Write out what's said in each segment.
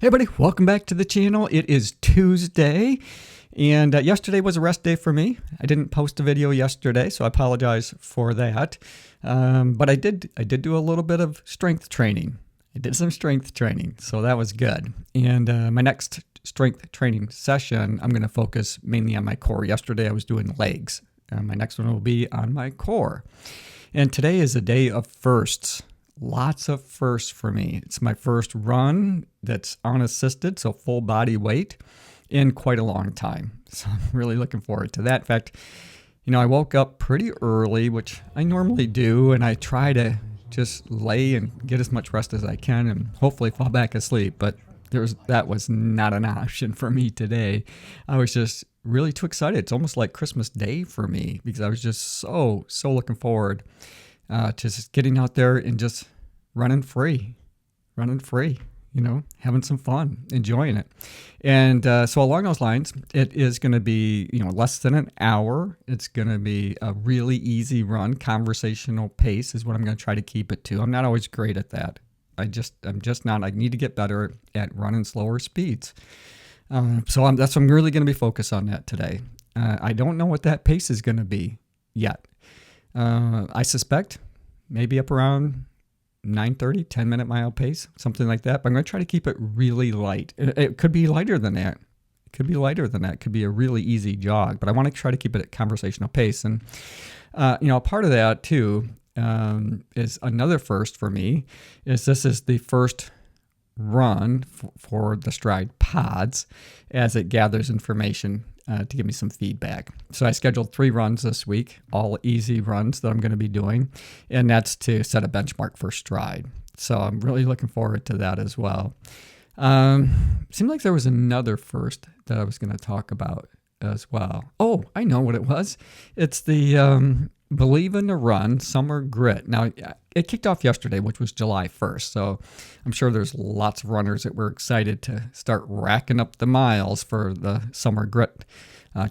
Hey everybody, welcome back to the channel. It is Tuesday, and yesterday was a rest day for me. I didn't post a video yesterday, so I apologize for that. But I did do a little bit of strength training. I did some strength training, so that was good. And my next strength training session, I'm going to focus mainly on my core. Yesterday I was doing legs. My next one will be on my core. And today is a day of firsts. Lots of firsts for me. It's my first run that's unassisted, so full body weight, in quite a long time. So I'm really looking forward to that. In fact, I woke up pretty early, which I normally do, and I try to just lay and get as much rest as I can and hopefully fall back asleep. But that was not an option for me today. I was just really too excited. It's almost like Christmas Day for me because I was just so looking forward to just getting out there and just running free, having some fun, enjoying it. And so along those lines, it is going to be, less than an hour. It's going to be a really easy run. Conversational pace is what I'm going to try to keep it to. I'm not always great at that. I'm just not. I need to get better at running slower speeds. That's what I'm really going to be focused on that today. I don't know what that pace is going to be yet. I suspect maybe up around 9:30, 10-minute mile pace, something like that. But I'm going to try to keep it really light. It could be lighter than that. It could be a really easy jog, but I want to try to keep it at conversational pace. And, part of that too is another first for me is this is the first run for the Stride pods as it gathers information to give me some feedback. So I scheduled 3 runs this week, all easy runs that I'm going to be doing, and that's to set a benchmark for Stride. So I'm really looking forward to that as well. Seemed like there was another first that I was going to talk about as well. Oh, I know what it was. It's the Believe in the Run Summer Grit. Now, it kicked off yesterday, which was July 1st. So I'm sure there's lots of runners that were excited to start racking up the miles for the Summer Grit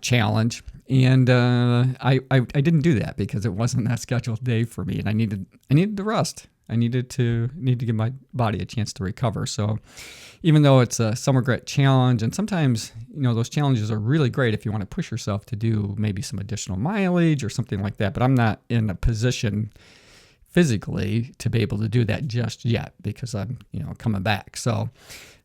challenge. And I didn't do that because it wasn't that scheduled day for me, and I needed to rest. I need to give my body a chance to recover. So even though it's a Summer Grit challenge, and sometimes, those challenges are really great if you want to push yourself to do maybe some additional mileage or something like that. But I'm not in a position physically to be able to do that just yet because I'm, coming back. So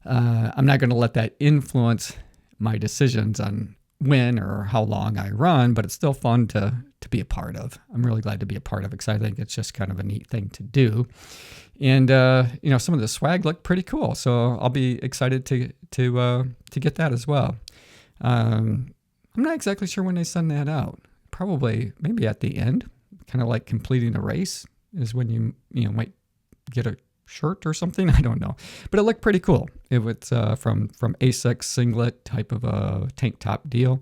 I'm not going to let that influence my decisions on when or how long I run, but it's still fun to be a part of. I'm really glad to be a part of it because I think it's just kind of a neat thing to do. And, some of the swag looked pretty cool. So I'll be excited to get that as well. I'm not exactly sure when they send that out. Probably maybe at the end, kind of like completing a race is when you might get a shirt or something. I don't know, but it looked pretty cool. It was from ASICS singlet type of a tank top deal,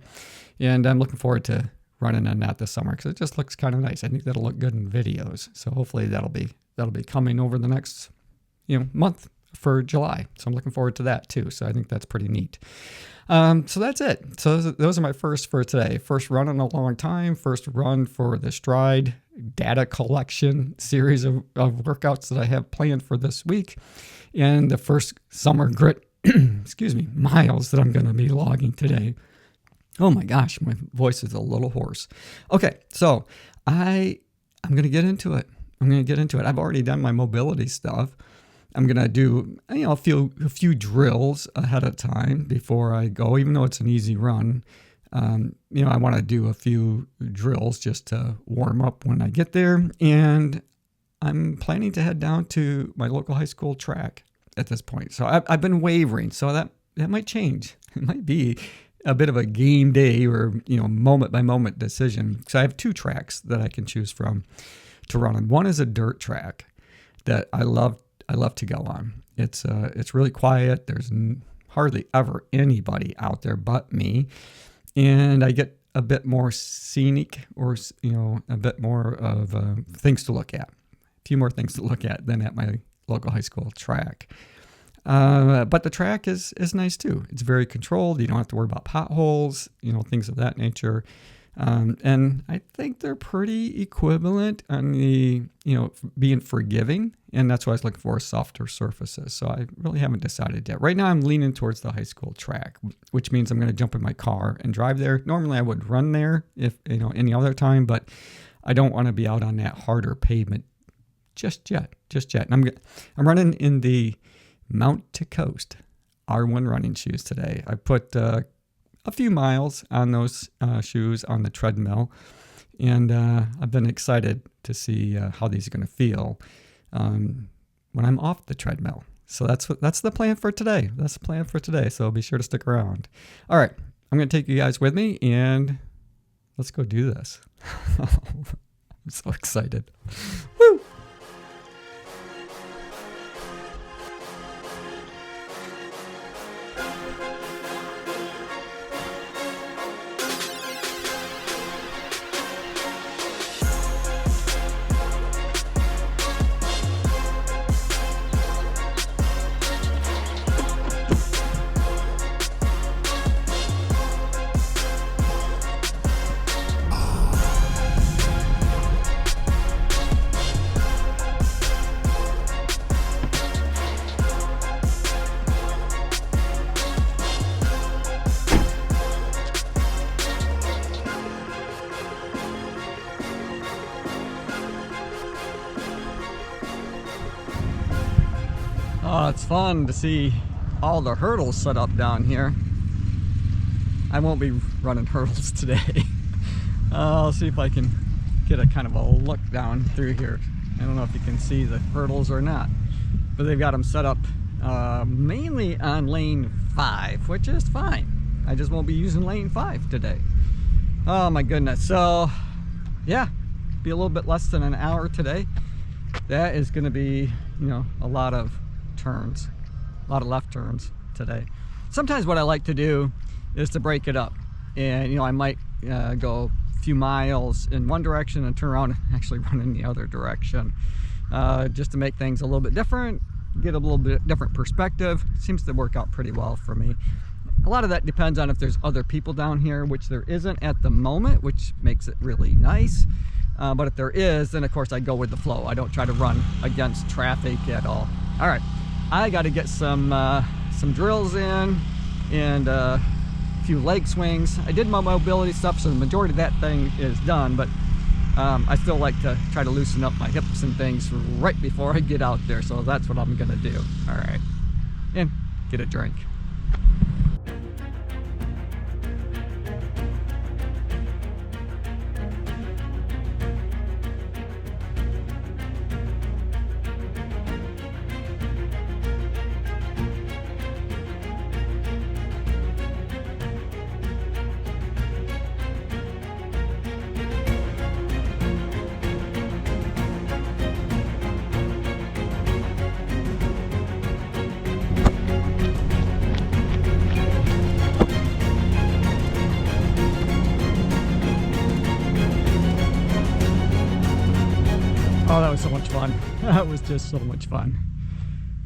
and I'm looking forward to running on that this summer because it just looks kind of nice. I think that'll look good in videos. So hopefully that'll be coming over the next month for July. So I'm looking forward to that too. So I think that's pretty neat. So that's it. So those are my firsts for today. First run in a long time. First run for the Stride data collection series of workouts that I have planned for this week. And the first Summer Grit, miles that I'm going to be logging today. Oh my gosh, my voice is a little hoarse. Okay, so I'm going to get into it. I've already done my mobility stuff. I'm going to do a few drills ahead of time before I go, even though it's an easy run. I want to do a few drills just to warm up when I get there. And I'm planning to head down to my local high school track at this point. So I've been wavering, so that might change. It might be a bit of a game day or, moment by moment decision. So I have 2 tracks that I can choose from to run on. One is a dirt track that I love to go on. It's really quiet. There's hardly ever anybody out there but me. And I get a bit more scenic or, a bit more of things to look at. A few more things to look at than at my local high school track. But the track is nice too. It's very controlled. You don't have to worry about potholes, things of that nature. And I think they're pretty equivalent on the, being forgiving. And that's why I was looking for softer surfaces. So I really haven't decided yet. Right now I'm leaning towards the high school track, which means I'm going to jump in my car and drive there. Normally I would run there if, any other time, but I don't want to be out on that harder pavement just yet. And I'm running in the Mount to Coast R1 running shoes today. I put a few miles on those shoes on the treadmill, and I've been excited to see how these are going to feel when I'm off the treadmill. So that's the plan for today. That's the plan for today. So be sure to stick around. All right, I'm going to take you guys with me, and let's go do this. I'm so excited. Woo! Oh, it's fun to see all the hurdles set up down here. I won't be running hurdles today. I'll see if I can get a kind of a look down through here. I don't know if you can see the hurdles or not, but they've got them set up mainly on lane 5, which is fine. I just won't be using lane 5 today. Oh my goodness. So yeah, be a little bit less than an hour today. That is going to be, a lot of turns, a lot of left turns today. Sometimes what I like to do is to break it up, and I might go a few miles in one direction and turn around and actually run in the other direction, just to make things a little bit different, get a little bit different perspective. Seems to work out pretty well for me. A lot of that depends on if there's other people down here, which there isn't at the moment, which makes it really nice. But if there is, then of course I go with the flow. I don't try to run against traffic at all. All right, I got to get some drills in and a few leg swings. I did my mobility stuff, so the majority of that thing is done, but I still like to try to loosen up my hips and things right before I get out there, so that's what I'm gonna do. All right, and get a drink. Oh, that was so much fun. That was just so much fun.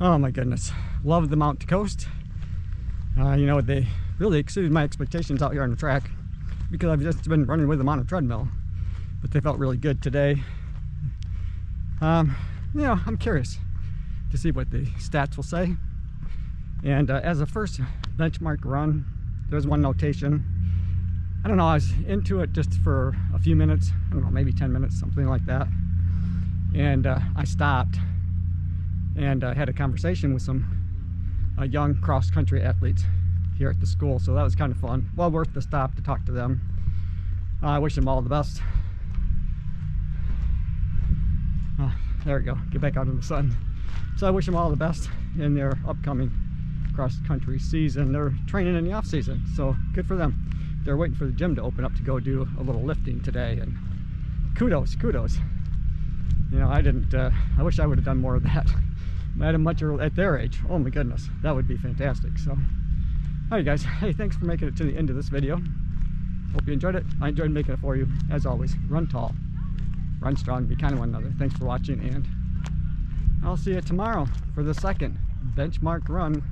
Oh my goodness. Love the Mount to Coast. They really exceeded my expectations out here on the track, because I've just been running with them on a treadmill, but they felt really good today. I'm curious to see what the stats will say. And as a first benchmark run, there's one notation. I don't know, I was into it just for a few minutes. I don't know, maybe 10 minutes, something like that. And I stopped and had a conversation with some young cross-country athletes here at the school, so that was kind of fun. Well worth the stop to talk to them. I wish them all the best. Oh, there we go, get back out in the sun. So I wish them all the best in their upcoming cross-country season. They're training in the off-season, so good for them. They're waiting for the gym to open up to go do a little lifting today, and kudos. I wish I would have done more of that at their age. Oh my goodness, that would be fantastic. So, all right guys, hey, thanks for making it to the end of this video. Hope you enjoyed it. I enjoyed making it for you. As always, run tall, run strong, be kind to one another. Thanks for watching, and I'll see you tomorrow for the second benchmark run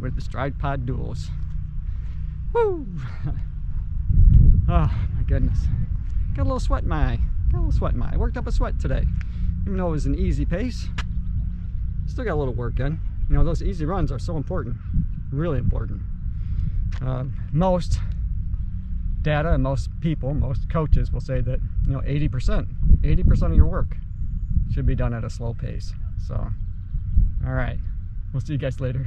with the StridePod Duals. Woo! Oh my goodness. Got a little sweat in my eye. I worked up a sweat today. Even though it was an easy pace, still got a little work in. You know, those easy runs are so important, really important. Most data and most people, most coaches will say that, you know, 80% of your work should be done at a slow pace. So, all right, we'll see you guys later.